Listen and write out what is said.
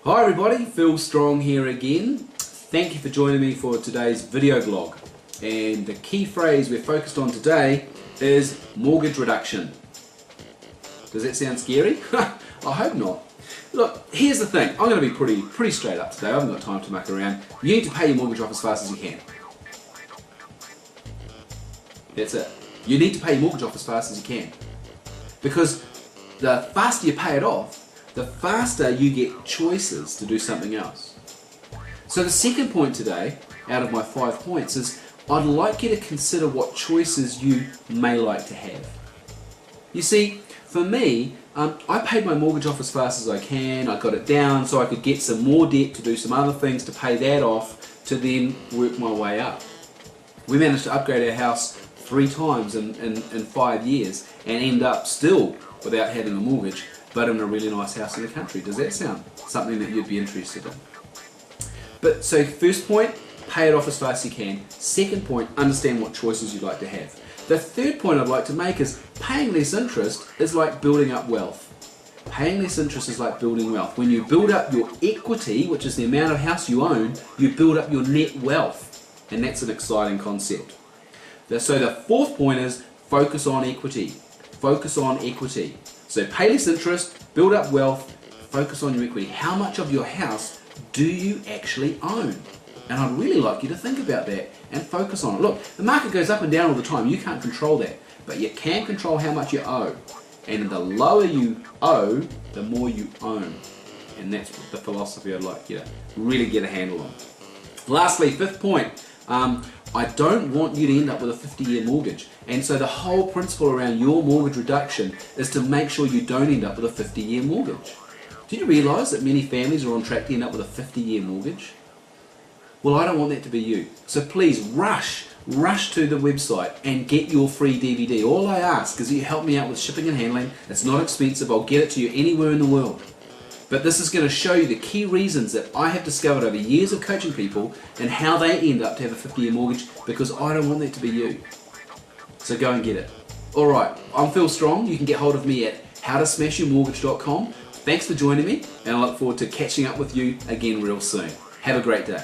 Hi everybody, Phil Strong here again. Thank you for joining me for today's video blog. And the key phrase we're focused on today is mortgage reduction. Does that sound scary? I hope not. Look, here's the thing. I'm going to be pretty straight up today. I haven't got time to muck around. You need to pay your mortgage off as fast as you can. That's it. You need to pay your mortgage off as fast as you can. Because the faster you pay it off, the faster you get choices to do something else. So the second point today, out of my 5 points, is I'd like you to consider what choices you may like to have. You see, for me, I paid my mortgage off as fast as I can. I got it down so I could get some more debt to do some other things to pay that off to then work my way up. We managed to upgrade our house 3 times in 5 years and end up still without having a mortgage, but in a really nice house in the country. Does that sound something that you'd be interested in? But so first point, pay it off as fast as you can. Second point, understand what choices you'd like to have. The third point I'd like to make is paying less interest is like building up wealth. Paying less interest is like building wealth. When you build up your equity, which is the amount of house you own, you build up your net wealth. And that's an exciting concept. So the fourth point is focus on equity. Focus on equity. So pay less interest, build up wealth, focus on your equity. How much of your house do you actually own? And I'd really like you to think about that and focus on it. Look, the market goes up and down all the time. You can't control that. But you can control how much you owe. And the lower you owe, the more you own. And that's the philosophy I'd like you to really get a handle on. Lastly, fifth point. I don't want you to end up with a 50-year mortgage. And so the whole principle around your mortgage reduction is to make sure you don't end up with a 50-year mortgage. Do you realise that many families are on track to end up with a 50-year mortgage? Well, I don't want that to be you. So please rush to the website and get your free DVD. All I ask is that you help me out with shipping and handling. It's not expensive. I'll get it to you anywhere in the world. But this is going to show you the key reasons that I have discovered over years of coaching people and how they end up to have a 50-year mortgage, because I don't want that to be you. So go and get it. Alright, I'm Phil Strong. You can get hold of me at howtosmashyourmortgage.com. Thanks for joining me, and I look forward to catching up with you again real soon. Have a great day.